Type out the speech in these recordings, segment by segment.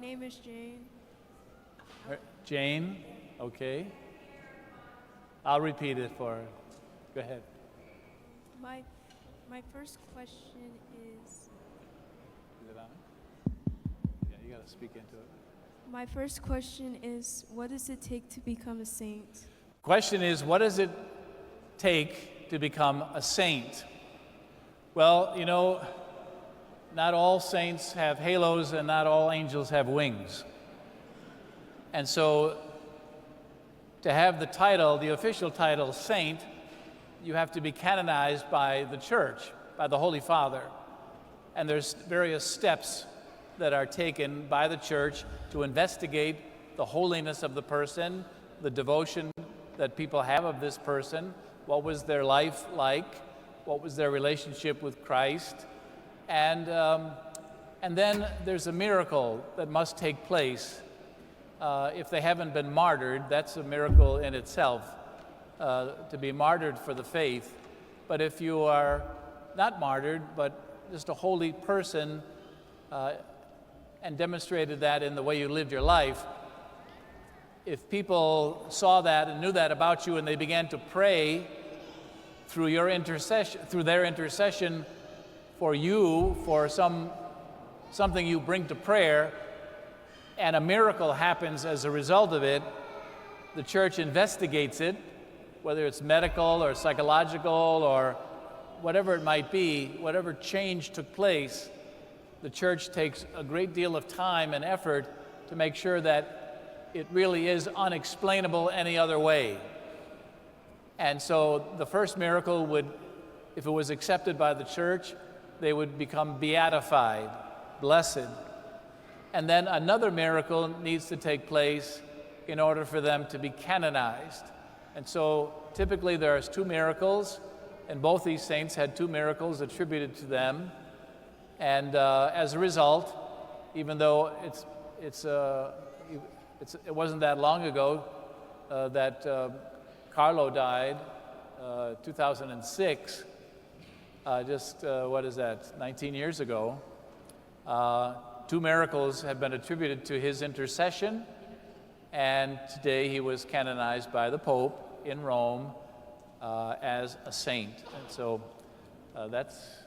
name is Jane. Jane, okay. I'll repeat it for her. Go ahead. My first question is... Is it on? Yeah, you got to speak into it. My first question is, what does it take to become a saint? Question is, what does it take to become a saint? Well, you know, not all saints have halos and not all angels have wings. And so to have the title, the official title, saint, you have to be canonized by the church, by the Holy Father. And there's various steps that are taken by the church to investigate the holiness of the person, the devotion that people have of this person, what was their life like, what was their relationship with Christ, and then there's a miracle that must take place. If they haven't been martyred, that's a miracle in itself, to be martyred for the faith. But if you are not martyred, but just a holy person, and demonstrated that in the way you lived your life, if people saw that and knew that about you and they began to pray through your intercession, through their intercession for you, for something you bring to prayer, and a miracle happens as a result of it, the church investigates it, whether it's medical or psychological or whatever it might be, whatever change took place, the church takes a great deal of time and effort to make sure that it really is unexplainable any other way. And so the first miracle would, if it was accepted by the church, they would become beatified, blessed. And then another miracle needs to take place in order for them to be canonized. And so typically there's two miracles, and both these saints had two miracles attributed to them. And as a result, even though it wasn't that long ago that Carlo died, 2006, what is that, 19 years ago, two miracles have been attributed to his intercession, and today he was canonized by the Pope in Rome as a saint. And so that's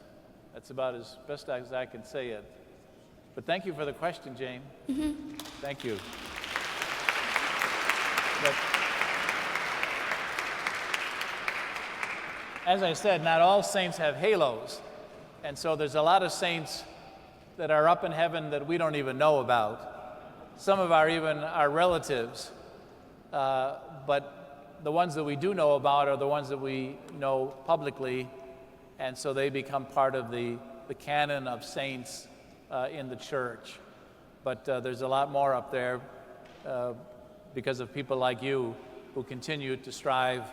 about as best as I can say it. But thank you for the question, Jane. Mm-hmm. Thank you. But as I said, not all saints have halos. And so there's a lot of saints that are up in heaven that we don't even know about. Some of our relatives. But the ones that we do know about are the ones that we know publicly. And so they become part of the canon of saints in the church. But there's a lot more up there because of people like you who continue to strive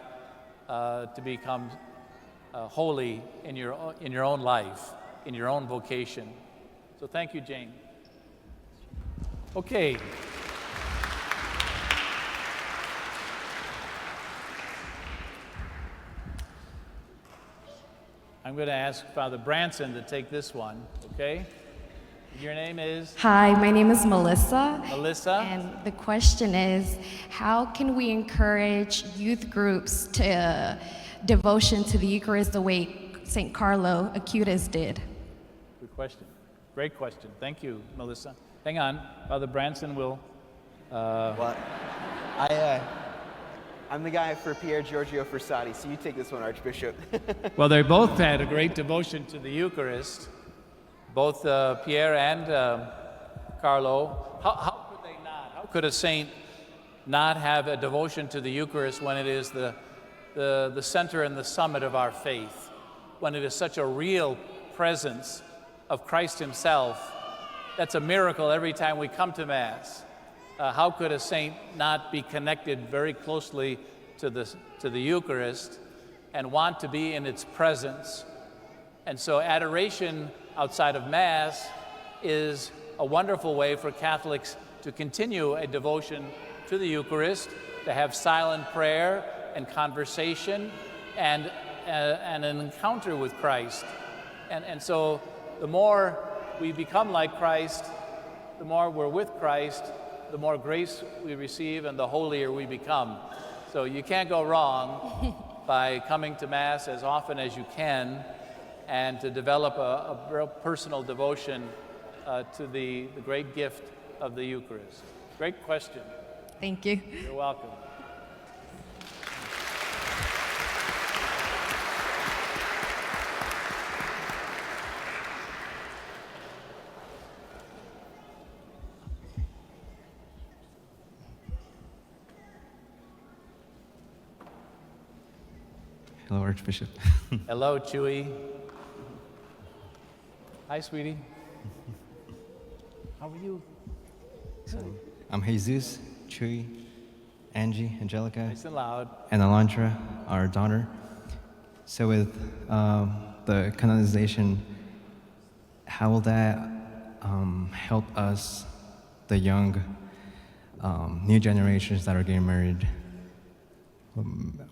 to become holy in your own life, in your own vocation. So thank you, Jane. Okay. I'm going to ask Father Branson to take this one, okay? Your name is? Hi, my name is Melissa. Melissa? And the question is, how can we encourage youth groups to devotion to the Eucharist the way St. Carlo Acutis did? Good question. Great question. Thank you, Melissa. Hang on. Father Branson will... What? I'm the guy for Pier Giorgio Frassati, so you take this one, Archbishop. Well, they both had a great devotion to the Eucharist, both Pierre and Carlo. How could they not? How could a saint not have a devotion to the Eucharist when it is the center and the summit of our faith, when it is such a real presence of Christ himself? That's a miracle every time we come to Mass. How could a saint not be connected very closely to the Eucharist and want to be in its presence? And so adoration outside of Mass is a wonderful way for Catholics to continue a devotion to the Eucharist, to have silent prayer and conversation and an encounter with Christ. And so the more we become like Christ, the more we're with Christ, the more grace we receive and the holier we become. So you can't go wrong by coming to Mass as often as you can and to develop a real personal devotion to the great gift of the Eucharist. Great question. Thank you. You're welcome. Hello, Archbishop. Hello, Chewy. Hi, sweetie. How are you? I'm Jesus, Chuy, Angie, Angelica, Nice and loud. and Alondra, our daughter. So with the canonization, how will that help us, the young, new generations that are getting married?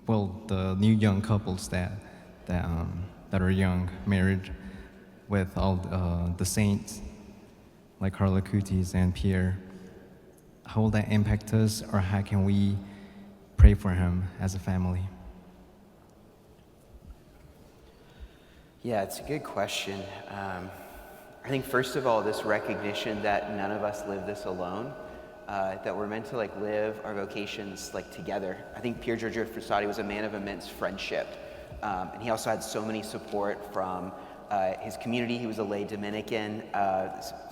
Well, the new young couples that are young, married with all the saints, like Carlo Acutis and Pier. How will that impact us, or how can we pray for him as a family? Yeah, it's a good question. I think first of all, this recognition that none of us live this alone, that we're meant to live our vocations together. I think Pier Giorgio Frassati was a man of immense friendship, and he also had so many support from his community. He was a lay Dominican,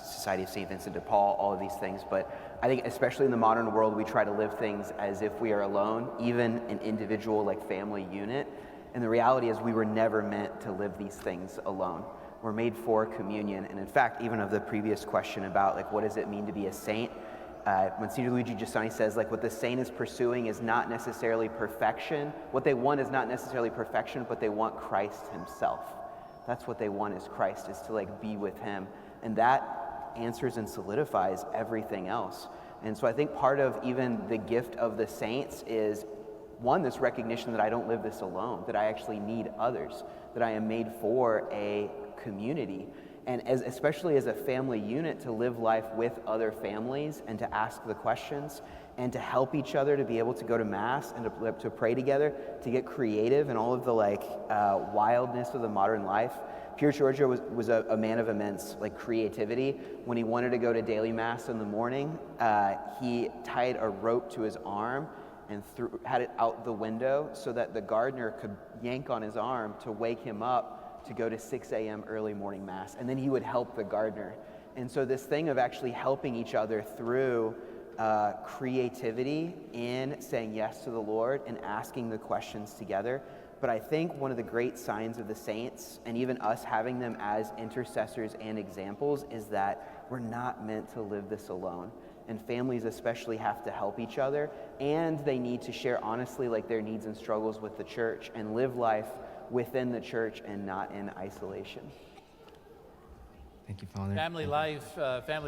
Society of St. Vincent de Paul, all of these things. But I think especially in the modern world, we try to live things as if we are alone, even an individual family unit. And the reality is we were never meant to live these things alone. We're made for communion. And in fact, even of the previous question about what does it mean to be a saint, when St. Luigi Giussani says what the saint is pursuing is not necessarily perfection. What they want is not necessarily perfection, but they want Christ himself. That's what they want, is Christ, is to be with him. And that answers and solidifies everything else. And so I think part of even the gift of the saints is, one, this recognition that I don't live this alone, that I actually need others, that I am made for a community. And especially as a family unit, to live life with other families and to ask the questions and to help each other, to be able to go to Mass and to pray together, to get creative in all of the wildness of the modern life. Pier Giorgio was a man of immense creativity. When he wanted to go to daily Mass in the morning, he tied a rope to his arm and had it out the window so that the gardener could yank on his arm to wake him up to go to 6 a.m. early morning Mass. And then he would help the gardener. And so this thing of actually helping each other through creativity in saying yes to the Lord and asking the questions together. But I think one of the great signs of the saints, and even us having them as intercessors and examples, is that we're not meant to live this alone. And families especially have to help each other, and they need to share honestly their needs and struggles with the church and live life within the church and not in isolation. Thank you, Father. Family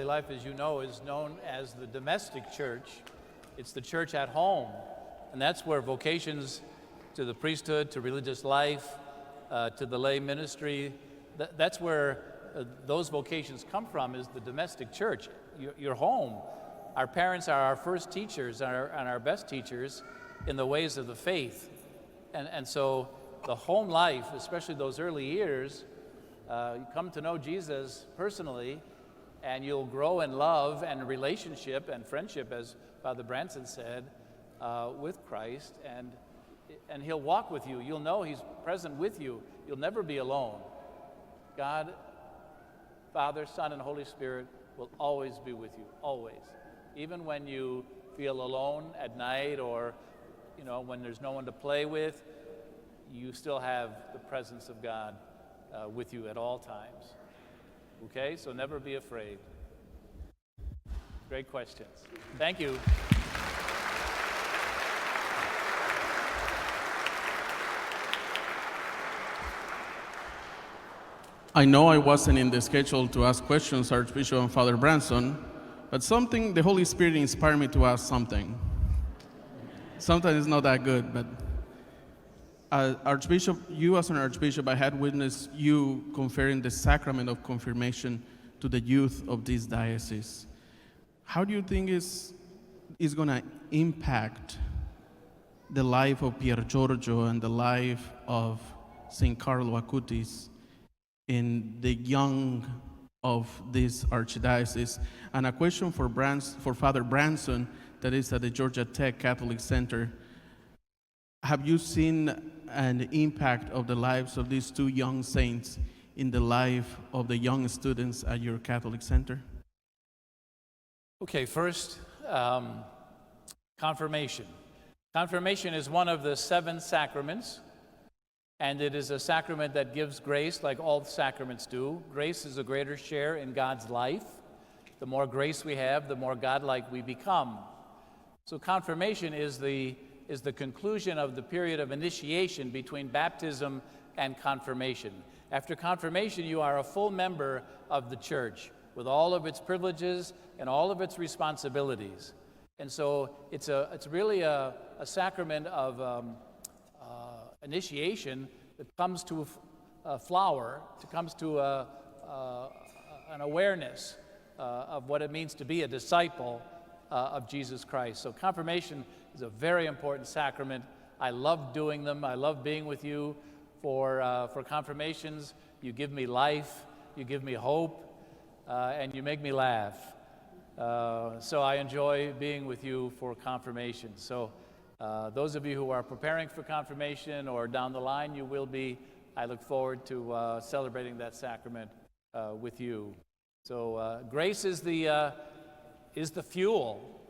life, as you know, is known as the domestic church. It's the church at home, and that's where vocations to the priesthood, to religious life, to the lay ministry, that's where those vocations come from, is the domestic church, your home. Our parents are our first teachers and our best teachers in the ways of the faith. And so the home life, especially those early years, you come to know Jesus personally, and you'll grow in love and relationship and friendship, as Father Branson said, with Christ, and he'll walk with you. You'll know he's present with you. You'll never be alone. God, Father, Son, and Holy Spirit will always be with you, always. Even when you feel alone at night, or when there's no one to play with, you still have the presence of God with you at all times. Okay, so never be afraid. Great questions. Thank you. I know I wasn't in the schedule to ask questions, Archbishop and Father Branson, but the Holy Spirit inspired me to ask something. Sometimes it's not that good, but Archbishop, you as an Archbishop, I had witnessed you conferring the sacrament of confirmation to the youth of this diocese. how do you think is going to impact the life of Pier Giorgio and the life of St. Carlo Acutis in the young of this archdiocese? And a question for Father Branson, that is at the Georgia Tech Catholic Center. Have you seen an impact of the lives of these two young saints in the life of the young students at your Catholic Center? Okay, first, confirmation. Confirmation is one of the 7 sacraments, and it is a sacrament that gives grace like all the sacraments do. Grace is a greater share in God's life. The more grace we have, the more godlike we become. So confirmation is the conclusion of the period of initiation between baptism and confirmation. After confirmation, you are a full member of the church with all of its privileges and all of its responsibilities. And so it's really a sacrament of initiation that comes to a flower, comes to an awareness of what it means to be a disciple of Jesus Christ. So confirmation is a very important sacrament. I love doing them. I love being with you for confirmations. You give me life, you give me hope, and you make me laugh. So I enjoy being with you for confirmation. So those of you who are preparing for confirmation or down the line you will be, I look forward to celebrating that sacrament with you. So grace is the fuel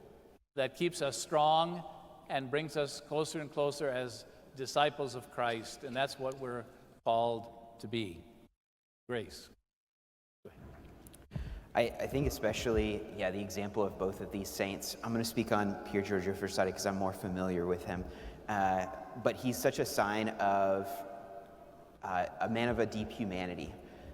that keeps us strong and brings us closer and closer as disciples of Christ, and that's what we're called to be. Grace. I think especially, the example of both of these saints. I'm going to speak on Pier Giorgio Frassati because I'm more familiar with him. But he's such a sign of a man of a deep humanity.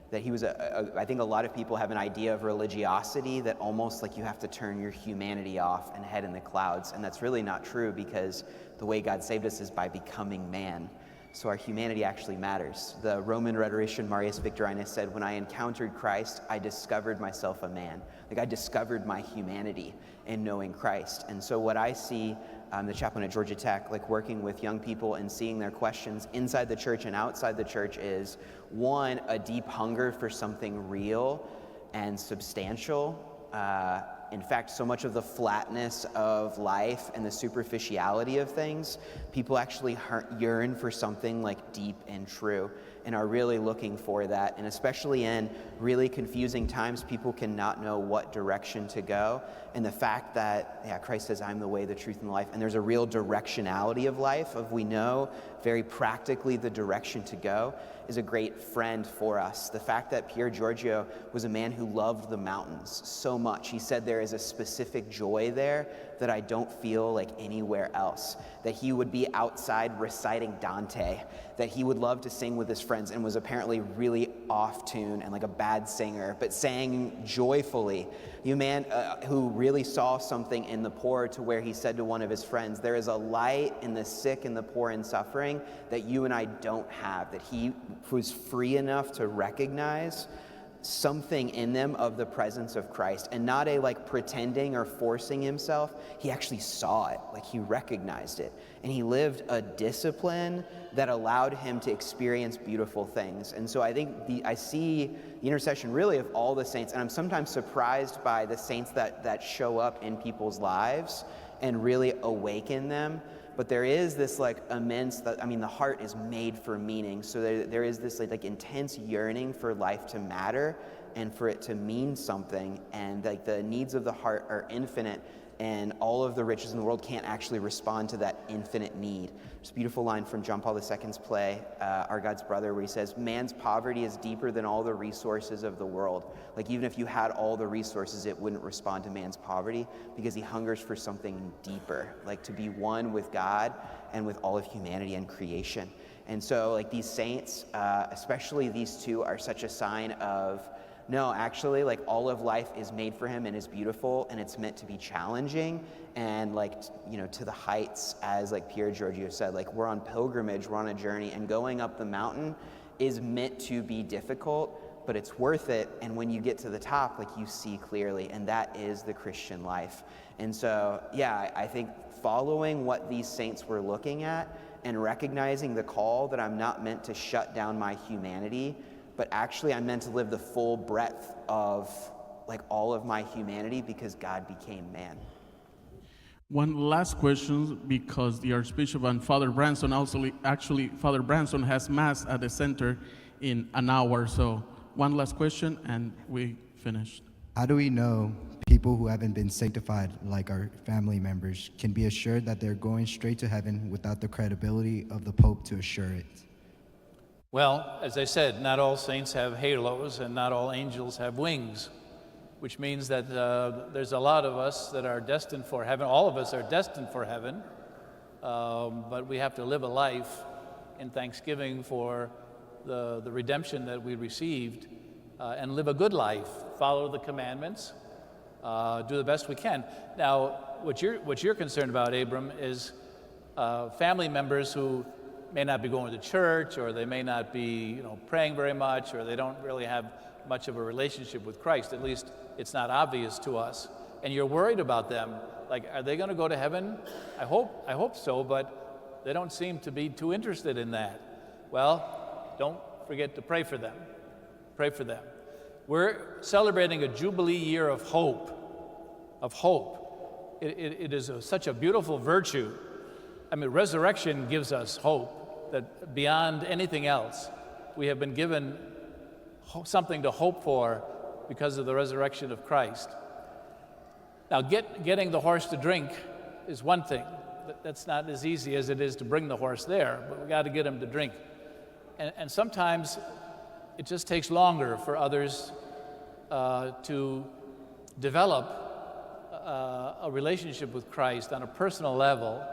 That he was, I think a lot of people have an idea of religiosity that almost like you have to turn your humanity off and head in the clouds. And that's really not true, because the way God saved us is by becoming man. So our humanity actually matters. The Roman rhetorician Marius Victorinus said, when I encountered Christ, I discovered myself a man. Like I discovered my humanity in knowing Christ. And so what I see, the chaplain at Georgia Tech, like working with young people and seeing their questions inside the church and outside the church is, one, a deep hunger for something real and substantial. In fact, so much of the flatness of life and the superficiality of things, people actually yearn for something like deep and true and are really looking for that. And especially in really confusing times, people cannot know what direction to go. And the fact that, Christ says, I'm the way, the truth, and the life. And there's a real directionality of life, we know very practically the direction to go, is a great friend for us. The fact that Pier Giorgio was a man who loved the mountains so much. He said there is a specific joy there that I don't feel like anywhere else. That he would be outside reciting Dante, that he would love to sing with his friends and was apparently really off tune and like a bad singer, but sang joyfully. You man who really saw something in the poor, to where he said to one of his friends, there is a light in the sick and the poor and suffering that you and I don't have, that he was free enough to recognize something in them of the presence of Christ, and not a like pretending or forcing himself. He actually saw it, like he recognized it, and he lived a discipline that allowed him to experience beautiful things. And so I think I see the intercession really of all the saints, and I'm sometimes surprised by the saints that show up in people's lives and really awaken them. But there is this like immense, the heart is made for meaning. So there is this like intense yearning for life to matter and for it to mean something. And like the needs of the heart are infinite, and all of the riches in the world can't actually respond to that infinite need. There's a beautiful line from John Paul II's play, Our God's Brother, where he says, man's poverty is deeper than all the resources of the world. Like even if you had all the resources, it wouldn't respond to man's poverty, because he hungers for something deeper, like to be one with God and with all of humanity and creation. And so like these saints, especially these two, are such a sign of, no, actually, like all of life is made for him and is beautiful, and it's meant to be challenging and to the heights, as like Pier Giorgio said, like we're on pilgrimage, we're on a journey, and going up the mountain is meant to be difficult, but it's worth it. And when you get to the top, like, you see clearly, and that is the Christian life. And so, yeah, I think following what these saints were looking at and recognizing the call that I'm not meant to shut down my humanity, but actually I'm meant to live the full breadth of like all of my humanity because God became man. One last question, because the Archbishop and Father Branson Father Branson has Mass at the center in an hour. So one last question and we finished. How do we know people who haven't been sanctified, like our family members, can be assured that they're going straight to heaven without the credibility of the Pope to assure it? Well, as I said, not all saints have halos and not all angels have wings, which means that there's a lot of us that are destined for heaven. All of us are destined for heaven, but we have to live a life in thanksgiving for the redemption that we received and live a good life, follow the commandments, do the best we can. Now, what you're concerned about, Abram, is family members who may not be going to church, or they may not be, praying very much, or they don't really have much of a relationship with Christ. At least it's not obvious to us. And you're worried about them. Like, are they going to go to heaven? I hope so, but they don't seem to be too interested in that. Well, don't forget to pray for them. Pray for them. We're celebrating a Jubilee year of hope. Of hope. It is such a beautiful virtue. I mean, resurrection gives us hope that beyond anything else, we have been given something to hope for because of the resurrection of Christ. Now, getting the horse to drink is one thing. That's not as easy as it is to bring the horse there, but we got to get him to drink. And sometimes it just takes longer for others to develop a relationship with Christ on a personal level,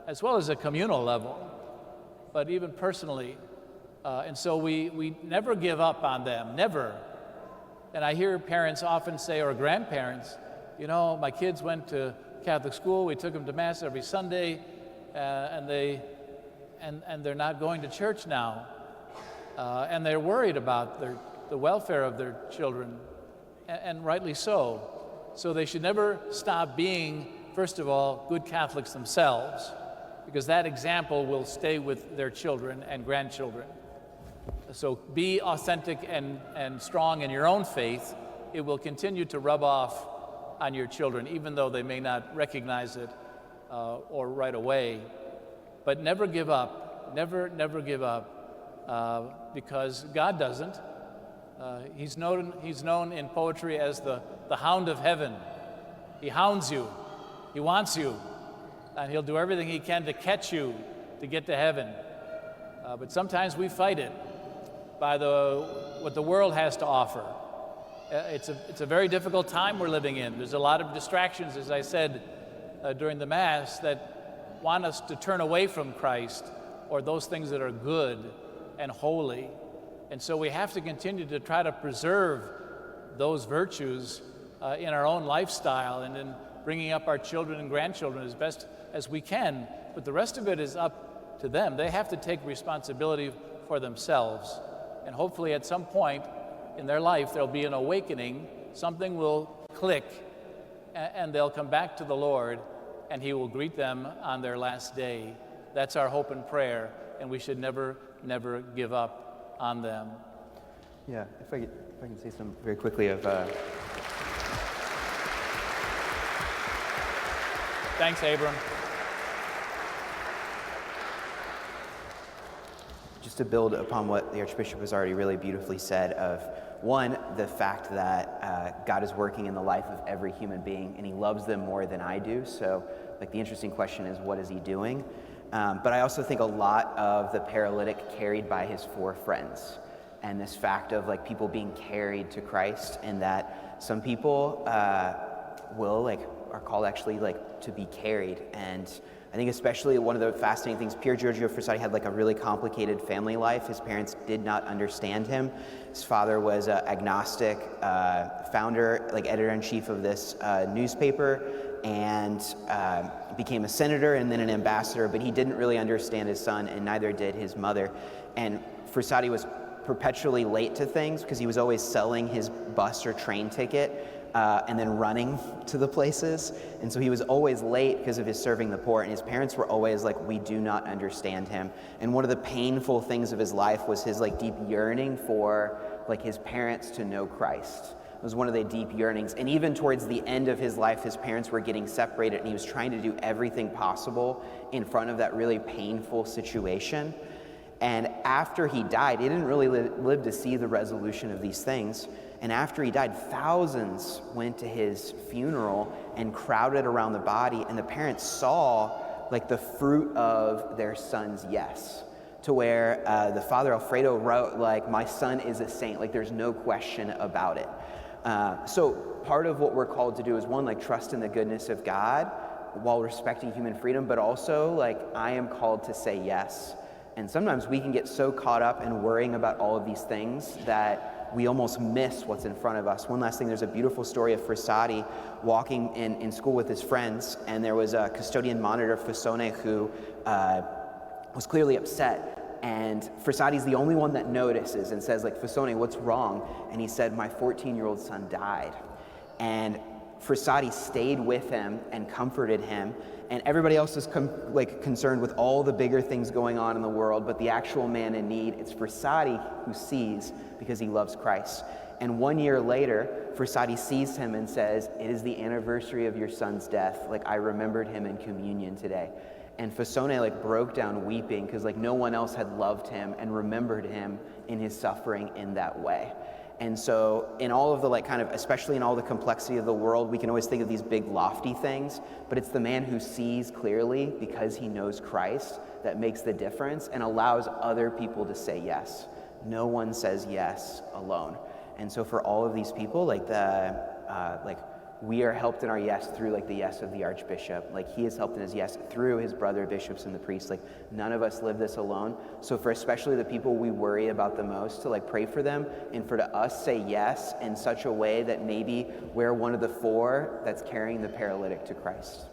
as well as a communal level, but even personally. And so we never give up on them, never. And I hear parents often say, or grandparents, my kids went to Catholic school, we took them to Mass every Sunday, and they're not going to church now. And they're worried about the welfare of their children, and rightly so. So they should never stop being, first of all, good Catholics themselves, because that example will stay with their children and grandchildren. So be authentic and strong in your own faith. It will continue to rub off on your children, even though they may not recognize it or right away. But never give up, never give up, because God doesn't. He's known in poetry as the hound of heaven. He hounds you, he wants you, and he'll do everything he can to catch you to get to heaven. But sometimes we fight it by what the world has to offer. It's a very difficult time we're living in. There's a lot of distractions, as I said during the Mass, that want us to turn away from Christ or those things that are good and holy. And so we have to continue to try to preserve those virtues in our own lifestyle and in bringing up our children and grandchildren as best as we can. But the rest of it is up to them. They have to take responsibility for themselves. And hopefully at some point in their life, there'll be an awakening, something will click, and they'll come back to the Lord, and he will greet them on their last day. That's our hope and prayer, and we should never give up on them. Yeah, if I can say something very quickly of... Thanks, Abram. Just to build upon what the Archbishop has already really beautifully said of, one, the fact that God is working in the life of every human being and he loves them more than I do. So the interesting question is, what is he doing? But I also think a lot of the paralytic carried by his four friends, and this fact of people being carried to Christ, and that some people are called actually to be carried. And I think especially one of the fascinating things, Pier Giorgio Frassati had a really complicated family life. His parents did not understand him. His father was agnostic, founder, editor-in-chief of this newspaper, and became a senator and then an ambassador, but he didn't really understand his son, and neither did his mother. And Frassati was perpetually late to things because he was always selling his bus or train ticket and then running to the places. And so he was always late because of his serving the poor. And his parents were always like, we do not understand him. And one of the painful things of his life was his like deep yearning for like his parents to know Christ. It was one of the deep yearnings. And even towards the end of his life, his parents were getting separated and he was trying to do everything possible in front of that really painful situation. And after he died, he didn't really live to see the resolution of these things. And after he died, thousands went to his funeral and crowded around the body. And the parents saw like the fruit of their son's yes, to where the father Alfredo wrote like, my son is a saint, like there's no question about it. So part of what we're called to do is one, like trust in the goodness of God while respecting human freedom, but also like I am called to say yes. And sometimes we can get so caught up in worrying about all of these things that we almost miss what's in front of us. One last thing, there's a beautiful story of Frassati walking in school with his friends, and there was a custodian monitor, Fasone, who was clearly upset. And Frassati's the only one that notices and says, like, Fasone, what's wrong? And he said, my 14-year-old son died. And Frassati stayed with him and comforted him. And everybody else is concerned with all the bigger things going on in the world, but the actual man in need, it's Frassati who sees because he loves Christ. And 1 year later, Frassati sees him and says, it is the anniversary of your son's death. Like, I remembered him in communion today. And Fasone like broke down weeping because like no one else had loved him and remembered him in his suffering in that way. And so in all of the like kind of, especially in all the complexity of the world, we can always think of these big lofty things, but it's the man who sees clearly because he knows Christ that makes the difference and allows other people to say yes. No one says yes alone. And so for all of these people, like we are helped in our yes through like the yes of the Archbishop. Like he is helped in his yes through his brother bishops and the priests. Like none of us live this alone. So for especially the people we worry about the most, to like pray for them and for to us say yes in such a way that maybe we're one of the four that's carrying the paralytic to Christ.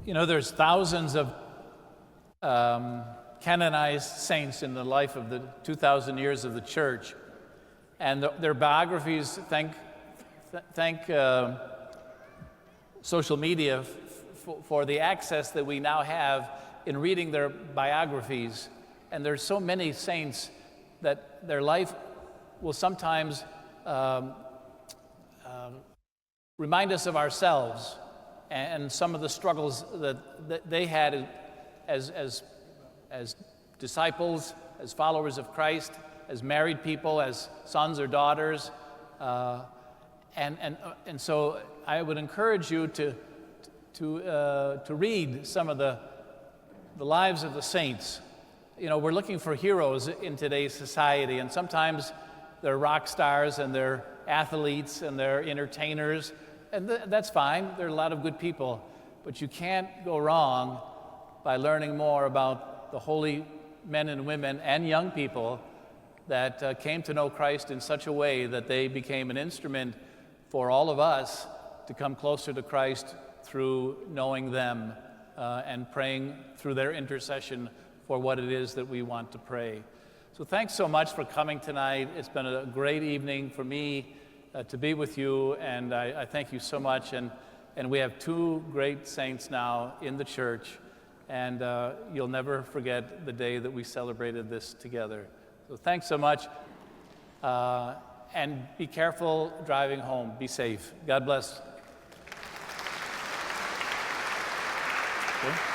You know, there's thousands of canonized saints in the life of the 2,000 years of the church, and their biographies, thank social media for the access that we now have in reading their biographies. And there's so many saints that their life will sometimes remind us of ourselves and some of the struggles that they had as disciples, as followers of Christ, as married people, as sons or daughters. And so I would encourage you to read some of the lives of the saints. You know, we're looking for heroes in today's society, and sometimes they're rock stars and they're athletes and they're entertainers, and that's fine. There are a lot of good people, but you can't go wrong by learning more about the holy men and women and young people that came to know Christ in such a way that they became an instrument for all of us to come closer to Christ through knowing them and praying through their intercession for what it is that we want to pray. So thanks so much for coming tonight. It's been a great evening for me to be with you, and I thank you so much. And we have two great saints now in the church, and you'll never forget the day that we celebrated this together. So thanks so much. And be careful driving home. Be safe. God bless. Okay.